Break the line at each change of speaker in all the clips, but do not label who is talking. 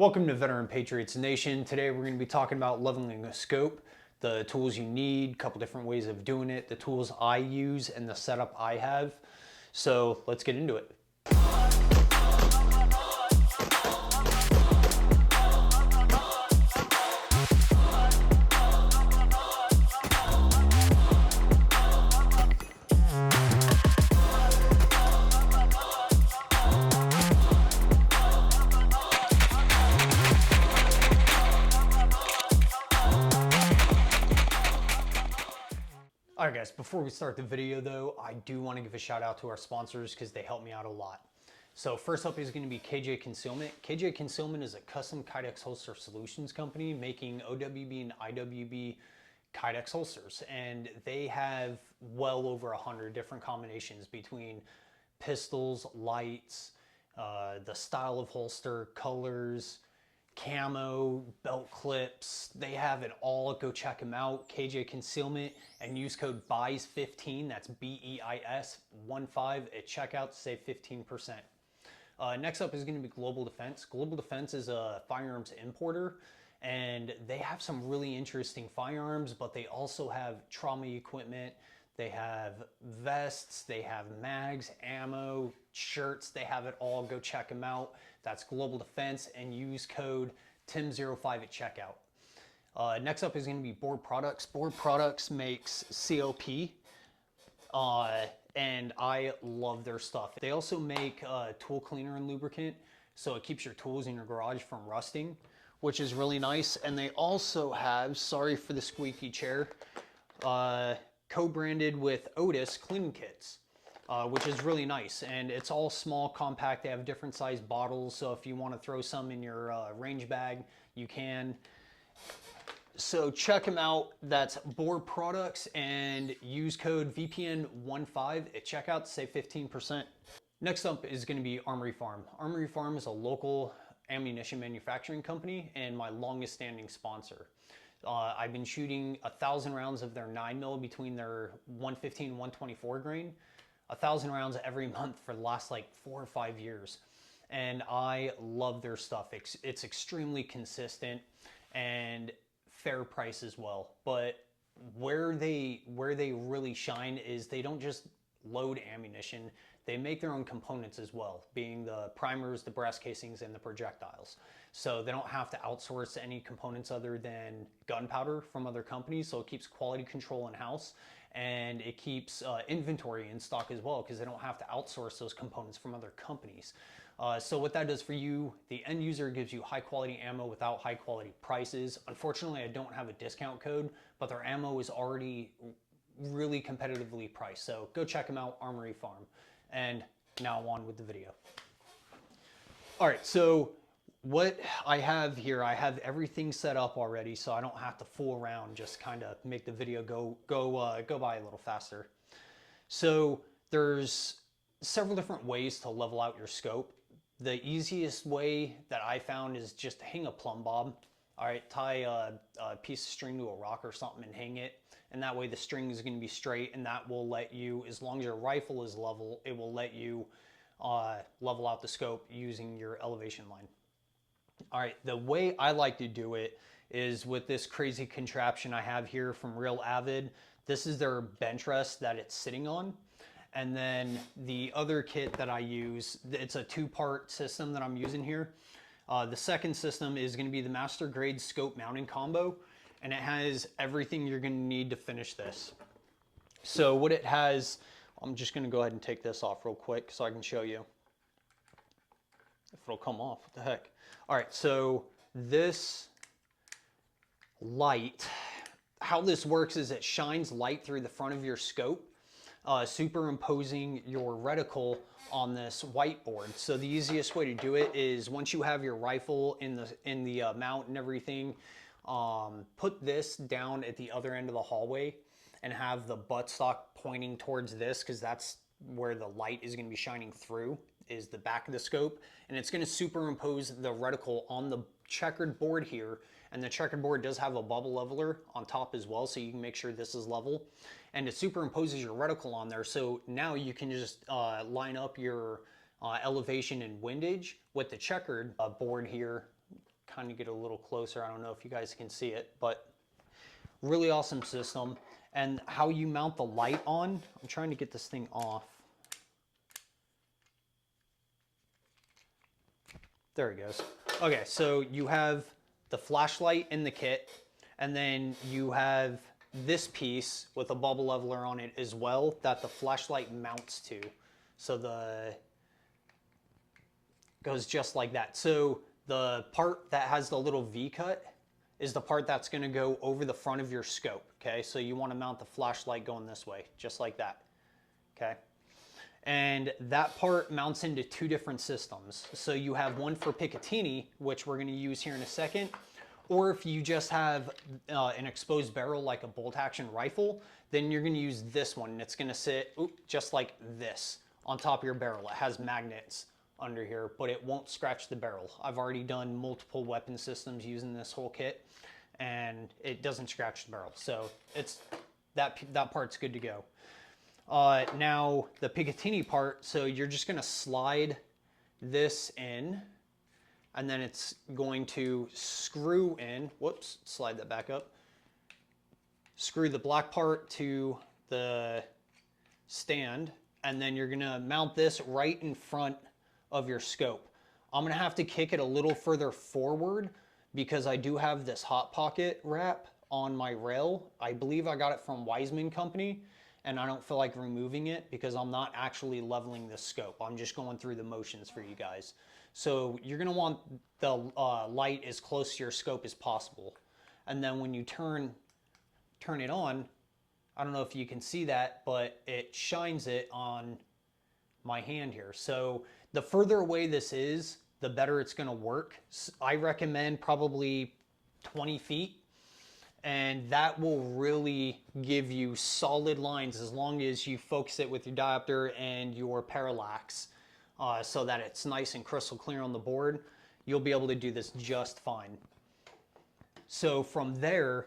Welcome to Veteran Patriots Nation. Today we're going to be talking about leveling a scope, the tools you need, a couple different ways of doing it, the tools I use, and the setup I have. So let's get into it. Alright guys, before we start the video though, I do want to give a shout out to our sponsors because they help me out a lot. So first up is going to be KJ Concealment. KJ Concealment is a custom Kydex holster solutions company making OWB and IWB Kydex holsters, and they have well over 100 different combinations between pistols, lights, the style of holster, colors, camo, belt clips. They have it all. Go check them out. KJ Concealment, and use code BEIS15, that's BEIS 15 at checkout to save 15%. Next up is going to be Global Defense. Global Defense is a firearms importer, and they have some really interesting firearms, but they also have trauma equipment. They have vests, they have mags, ammo, shirts, they have it all. Go check them out. That's Global Defense, and use code TIM05 at checkout. Next up is going to be Board Products. Board Products makes COP, and I love their stuff. They also make tool cleaner and lubricant, so it keeps your tools in your garage from rusting, which is really nice. And they also have, sorry for the squeaky chair, co-branded with Otis cleaning kits, which is really nice. And it's all small, compact. They have different size bottles, so if you want to throw some in your range bag, you can. So check them out. That's Board Products, and use code VPN15 at checkout to save 15%. Next up is going to be Armory Farm. Armory Farm is a local ammunition manufacturing company and my longest standing sponsor. I've been shooting 1,000 rounds of their 9mm between their 115 and 124 grain, 1,000 rounds every month for the last like 4 or 5 years. And I love their stuff. It's extremely consistent and fair price as well. But where they really shine is they don't just load ammunition. They make their own components as well, being the primers, the brass casings, and the projectiles. So they don't have to outsource any components other than gunpowder from other companies. So it keeps quality control in-house, and it keeps inventory in stock as well, because they don't have to outsource those components from other companies. So what that does for you, the end user, gives you high quality ammo without high quality prices. Unfortunately, I don't have a discount code, but their ammo is already really competitively priced. So go check them out, Armory Farm. And now on with the video. All right, so what I have here, I have everything set up already, so I don't have to fool around, just kind of make the video go by a little faster. So there's several different ways to level out your scope. The easiest way that I found is just to hang a plumb bob. All right, tie a piece of string to a rock or something and hang it. And that way the string is going to be straight, and that will let you, as long as your rifle is level, it will let you level out the scope using your elevation line. All right, the way I like to do it is with this crazy contraption I have here from Real Avid. This is their bench rest that it's sitting on. And then the other kit that I use, it's a 2-part system that I'm using here. The second system is going to be the Master Grade Scope Mounting Combo, and it has everything you're going to need to finish this. So what it has, I'm just going to go ahead and take this off real quick so I can show you if it'll come off. What the heck? All right, so this light, how this works is it shines light through the front of your scope, superimposing your reticle on this whiteboard. So the easiest way to do it is, once you have your rifle in the mount and everything, put this down at the other end of the hallway and have the buttstock pointing towards this, because that's where the light is going to be shining through, is the back of the scope. And it's going to superimpose the reticle on the checkered board here. And the checkered board does have a bubble leveler on top as well, so you can make sure this is level. And it superimposes your reticle on there, so now you can just line up your elevation and windage with the checkered board here kind of get a little closer. I don't know if you guys can see it, but really awesome system. And how you mount the light on, I'm trying to get this thing off. There it goes. Okay, so you have the flashlight in the kit, and then you have this piece with a bubble leveler on it as well that the flashlight mounts to. So the goes just like that. So the part that has the little V cut is the part that's going to go over the front of your scope. Okay, so you want to mount the flashlight going this way, just like that. Okay. And that part mounts into two different systems. So you have one for Picatinny, which we're going to use here in a second, or if you just have an exposed barrel like a bolt action rifle, then you're going to use this one, and it's going to sit just like this on top of your barrel. It has magnets under here, but it won't scratch the barrel. I've already done multiple weapon systems using this whole kit, and it doesn't scratch the barrel. So it's that part's good to go. Now the Picatinny part, so you're just going to slide this in, and then it's going to screw in, whoops, slide that back up, screw the black part to the stand, and then you're going to mount this right in front of your scope. I'm going to have to kick it a little further forward because I do have this Hot Pocket wrap on my rail. I believe I got it from Wiseman Company, and I don't feel like removing it because I'm not actually leveling the scope. I'm just going through the motions for you guys. So you're going to want the light as close to your scope as possible. And then when you turn it on, I don't know if you can see that, but it shines it on my hand here. So the further away this is, the better it's going to work. I recommend probably 20 feet. And that will really give you solid lines as long as you focus it with your diopter and your parallax so that it's nice and crystal clear on the board. You'll be able to do this just fine. So from there,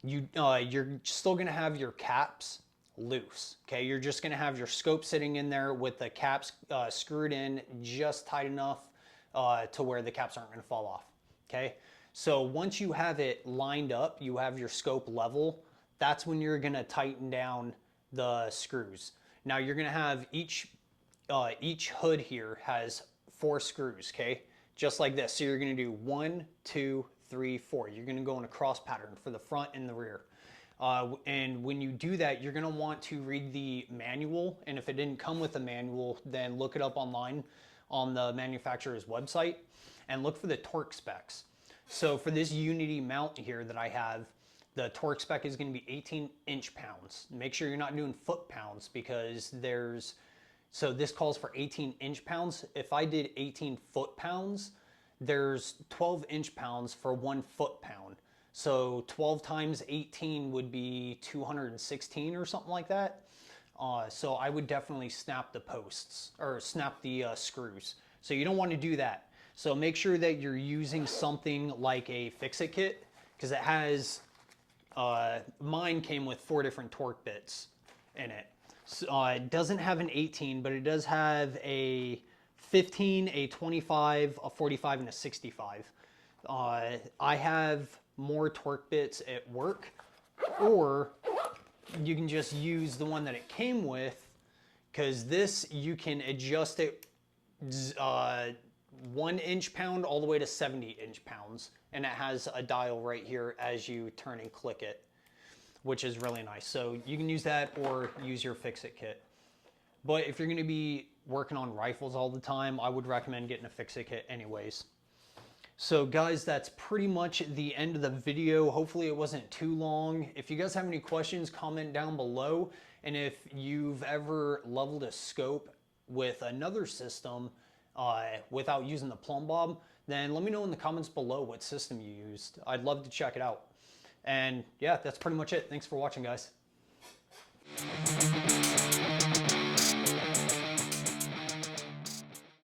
you're still going to have your caps loose. Okay, you're just going to have your scope sitting in there with the caps screwed in just tight enough to where the caps aren't going to fall off. Okay. So once you have it lined up, you have your scope level, that's when you're going to tighten down the screws. Now you're going to have each hood here has 4 screws, okay? Just like this. So you're going to do 1, 2, 3, 4. You're going to go in a cross pattern for the front and the rear. And when you do that, you're going to want to read the manual. And if it didn't come with a manual, then look it up online on the manufacturer's website and look for the torque specs. So for this Unity mount here that I have, the torque spec is going to be 18 inch-pounds. Make sure you're not doing foot-pounds because so this calls for 18 inch-pounds. If I did 18 foot-pounds, there's 12 inch-pounds for 1 foot-pound. So 12 times 18 would be 216 or something like that. So I would definitely snap the posts or snap the screws. So you don't want to do that. So make sure that you're using something like a fix-it kit because it has, mine came with 4 different torque bits in it. So, it doesn't have an 18, but it does have a 15, a 25, a 45, and a 65. I have more torque bits at work, or you can just use the one that it came with because this, you can adjust it 1 inch-pound all the way to 70 inch-pounds, and it has a dial right here as you turn and click it, which is really nice. So you can use that or use your fix-it kit. But if you're going to be working on rifles all the time, I would recommend getting a fix-it kit anyways. So guys, that's pretty much the end of the video. Hopefully it wasn't too long. If you guys have any questions, comment down below. And if you've ever leveled a scope with another system without using the plumb bob, then let me know in the comments below what system you used. I'd love to check it out. And yeah, that's pretty much it. Thanks for watching, guys.